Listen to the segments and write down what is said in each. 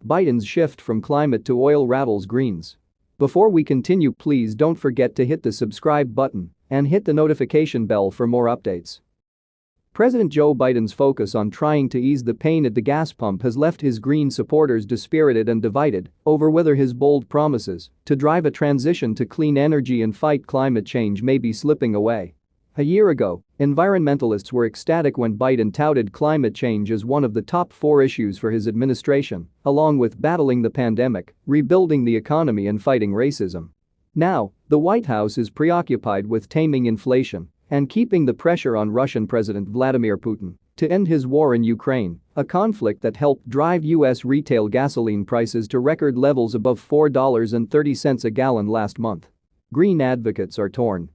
Biden's shift from climate to oil rattles Greens. Before we continue, please don't forget to hit the subscribe button and hit the notification bell for more updates. President Joe Biden's focus on trying to ease the pain at the gas pump has left his Green supporters dispirited and divided over whether his bold promises to drive a transition to clean energy and fight climate change may be slipping away. A year ago, environmentalists were ecstatic when Biden touted climate change as one of the top 4 issues for his administration, along with battling the pandemic, rebuilding the economy and fighting racism. Now, the White House is preoccupied with taming inflation and keeping the pressure on Russian President Vladimir Putin to end his war in Ukraine, a conflict that helped drive U.S. retail gasoline prices to record levels above $4.30 a gallon last month. Green advocates are torn.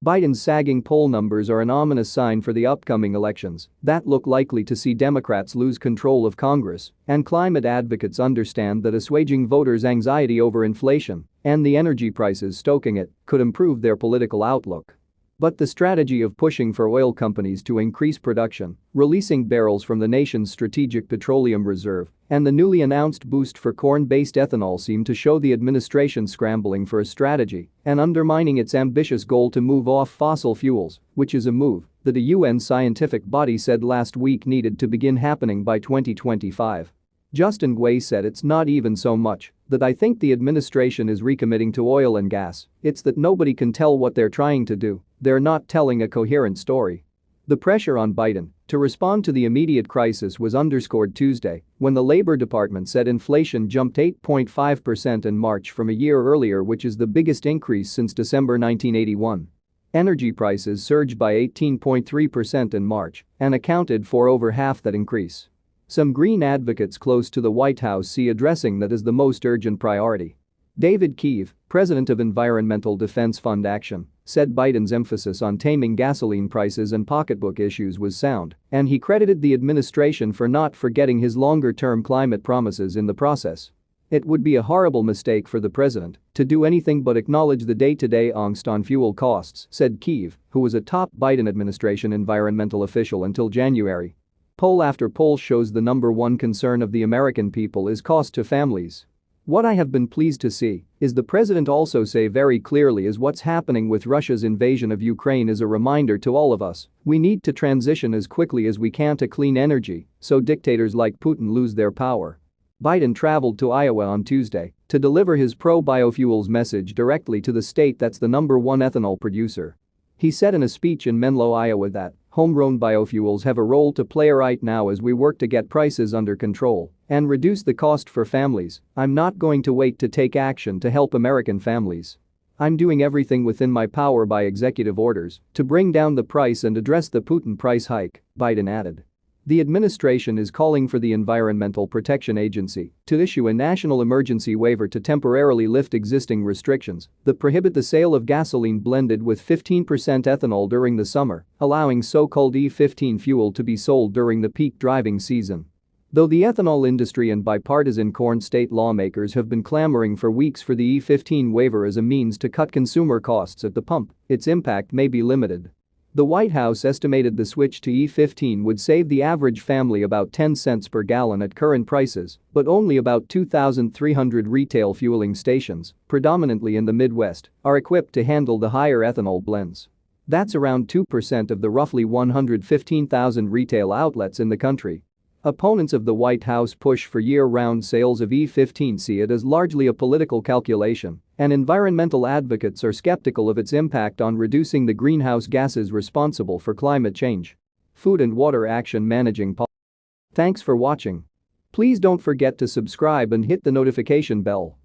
Biden's sagging poll numbers are an ominous sign for the upcoming elections that look likely to see Democrats lose control of Congress, and climate advocates understand that assuaging voters' anxiety over inflation and the energy prices stoking it could improve their political outlook. But the strategy of pushing for oil companies to increase production, releasing barrels from the nation's strategic petroleum reserve, and the newly announced boost for corn-based ethanol seem to show the administration scrambling for a strategy and undermining its ambitious goal to move off fossil fuels, which is a move that a UN scientific body said last week needed to begin happening by 2025. Justin Guay said, "It's not even so much that I think the administration is recommitting to oil and gas, it's that nobody can tell what they're trying to do. They're not telling a coherent story." The pressure on Biden to respond to the immediate crisis was underscored Tuesday when the Labor Department said inflation jumped 8.5% in March from a year earlier, which is the biggest increase since December 1981. Energy prices surged by 18.3% in March and accounted for over half that increase. Some Green advocates close to the White House see addressing that as the most urgent priority. David Keefe, president of Environmental Defense Fund Action, said Biden's emphasis on taming gasoline prices and pocketbook issues was sound, and he credited the administration for not forgetting his longer-term climate promises in the process. It would be a horrible mistake for the president to do anything but acknowledge the day-to-day angst on fuel costs, said Keefe, who was a top Biden administration environmental official until January. Poll after poll shows the number one concern of the American people is cost to families. What I have been pleased to see is the president also say very clearly is what's happening with Russia's invasion of Ukraine is a reminder to all of us. We need to transition as quickly as we can to clean energy so dictators like Putin lose their power. Biden traveled to Iowa on Tuesday to deliver his pro-biofuels message directly to the state that's the number 1 ethanol producer. He said in a speech in Menlo, Iowa that homegrown biofuels have a role to play right now as we work to get prices under control and reduce the cost for families. "I'm not going to wait to take action to help American families. I'm doing everything within my power by executive orders to bring down the price and address the Putin price hike," Biden added. The administration is calling for the Environmental Protection Agency to issue a national emergency waiver to temporarily lift existing restrictions that prohibit the sale of gasoline blended with 15% ethanol during the summer, allowing so-called E15 fuel to be sold during the peak driving season. Though the ethanol industry and bipartisan corn state lawmakers have been clamoring for weeks for the E15 waiver as a means to cut consumer costs at the pump, its impact may be limited. The White House estimated the switch to E15 would save the average family about 10 cents per gallon at current prices, but only about 2,300 retail fueling stations, predominantly in the Midwest, are equipped to handle the higher ethanol blends. That's around 2% of the roughly 115,000 retail outlets in the country. Opponents of the White House push for year-round sales of E15 see it as largely a political calculation, and environmental advocates are skeptical of its impact on reducing the greenhouse gases responsible for climate change. Food and Water Action Managing Policy. Thanks for watching. Please don't forget to subscribe and hit the notification bell.